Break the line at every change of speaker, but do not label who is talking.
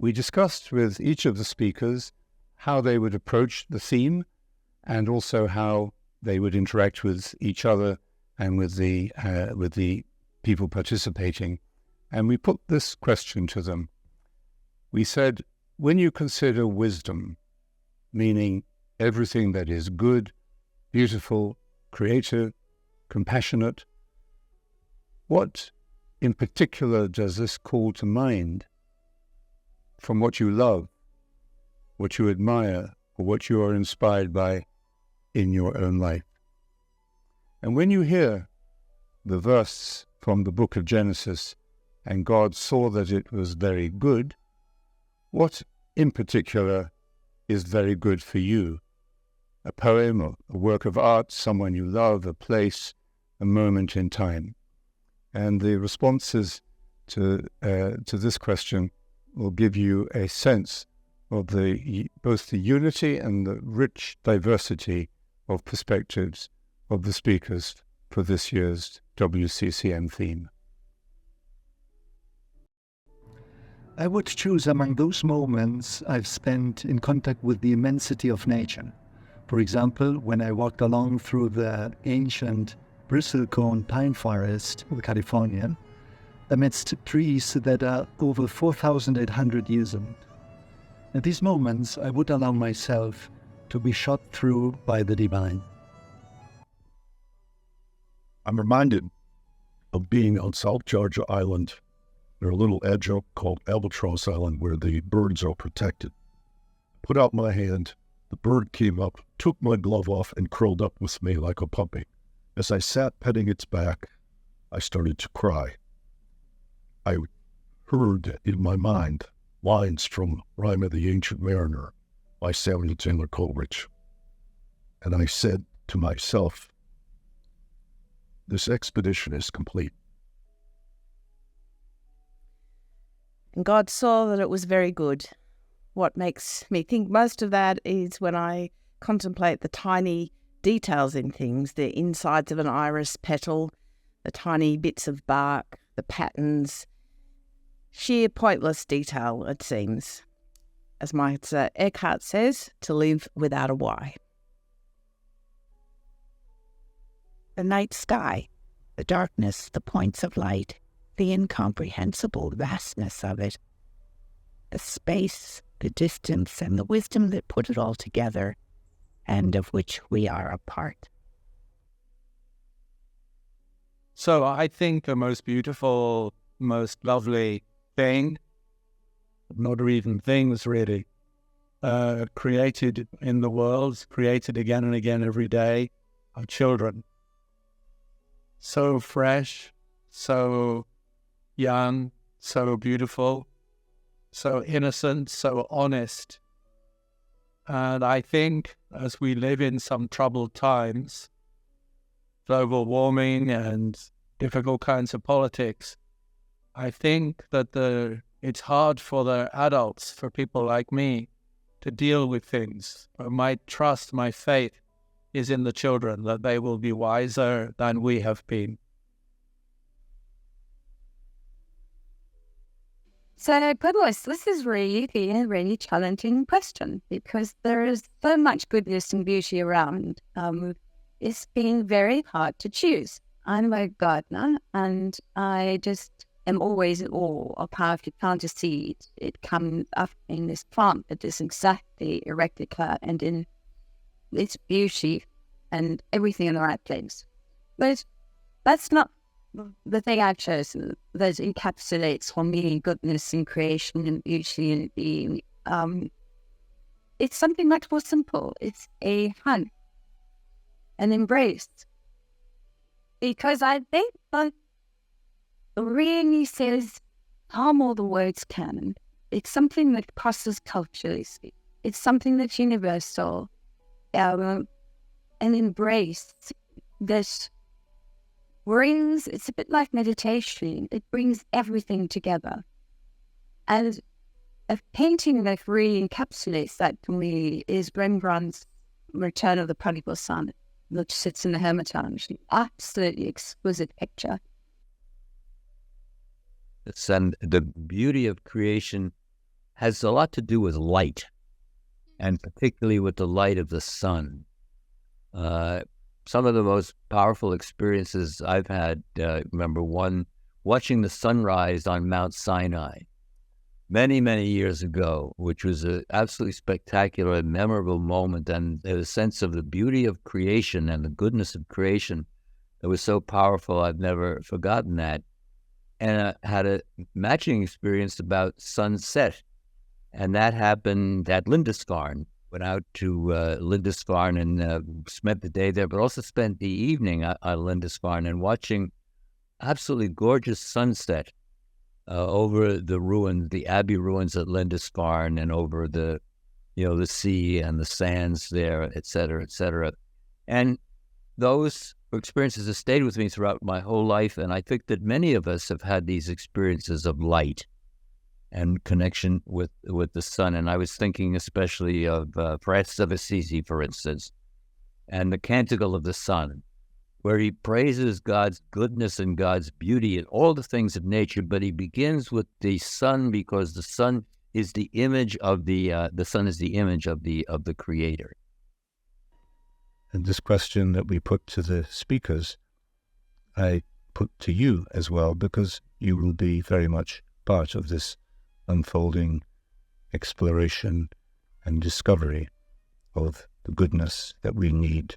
We discussed with each of the speakers how they would approach the theme and also how they would interact with each other and with the people participating. And we put this question to them. We said, when you consider wisdom, meaning everything that is good, beautiful, creative, compassionate, what in particular does this call to mind from what you love, what you admire, or what you are inspired by in your own life? And when you hear the verse from the book of Genesis, and God saw that it was very good, what in particular is very good for you? A poem, or a work of art, someone you love, a place, a moment in time? And the responses to this question will give you a sense of both the unity and the rich diversity of perspectives of the speakers for this year's WCCM theme.
I would choose among those moments I've spent in contact with the immensity of nature. For example, when I walked along through the ancient bristlecone pine forest of California, amidst trees that are over 4,800 years old. At these moments, I would allow myself to be shot through by the divine.
I'm reminded of being on South Georgia Island, near a little adjunct called Albatross Island, where the birds are protected. Put out my hand, the bird came up, took my glove off, and curled up with me like a puppy. As I sat petting its back, I started to cry. I heard in my mind lines from Rime of the Ancient Mariner by Samuel Taylor Coleridge. And I said to myself, this expedition is complete.
And God saw that it was very good. What makes me think most of that is when I contemplate the tiny details in things, the insides of an iris petal, the tiny bits of bark, the patterns. Sheer pointless detail, it seems. As Meister Eckhart says, to live without a why.
The night sky, the darkness, the points of light, the incomprehensible vastness of it, the space, the distance, and the wisdom that put it all together, and of which we are a part.
So I think the most beautiful, most lovely thing, not even things really, created in the world, created again and again every day, are children. So fresh, so young, so beautiful, so innocent, so honest. And I think as we live in some troubled times, global warming and difficult kinds of politics, I think that it's hard for the adults, for people like me, to deal with things. My trust, my faith is in the children, that they will be wiser than we have been.
So, Pablos, this is really been a really challenging question because there is so much goodness and beauty around. It's been very hard to choose. I'm a gardener and I just am always in awe of how if you plant a seed, it comes up in this plant that is exactly a replica and in its beauty and everything in the right place. But that's not the thing I've chosen that encapsulates for me goodness and creation and beauty and being. It's something much more simple. It's a hug, an embrace. Because I think that really says how more the words can. It's something that crosses cultures. It's something that's universal. An embrace that brings, it's a bit like meditation. It brings everything together. And a painting that really encapsulates that to me is Rembrandt's Return of the Prodigal Son, which sits in the Hermitage. Absolutely exquisite picture.
And the beauty of creation has a lot to do with light, and particularly with the light of the sun. Some of the most powerful experiences I've had, remember one, watching the sunrise on Mount Sinai many, many years ago, which was an absolutely spectacular and memorable moment, and a sense of the beauty of creation and the goodness of creation that was so powerful. I've never forgotten that. And I had a matching experience about sunset, and that happened at Lindisfarne. Went out to Lindisfarne and spent the day there, but also spent the evening at Lindisfarne and watching absolutely gorgeous sunset over the ruins, the abbey ruins at Lindisfarne, and over the sea and the sands there, et cetera, et cetera. And those experiences have stayed with me throughout my whole life, and I think that many of us have had these experiences of light and connection with the sun. And I was thinking especially of Francis of Assisi, for instance, and the Canticle of the Sun, where he praises God's goodness and God's beauty and all the things of nature, but he begins with the sun because the sun is the image of the sun is the image of the Creator.
And this question that we put to the speakers, I put to you as well, because you will be very much part of this unfolding exploration and discovery of the goodness that we need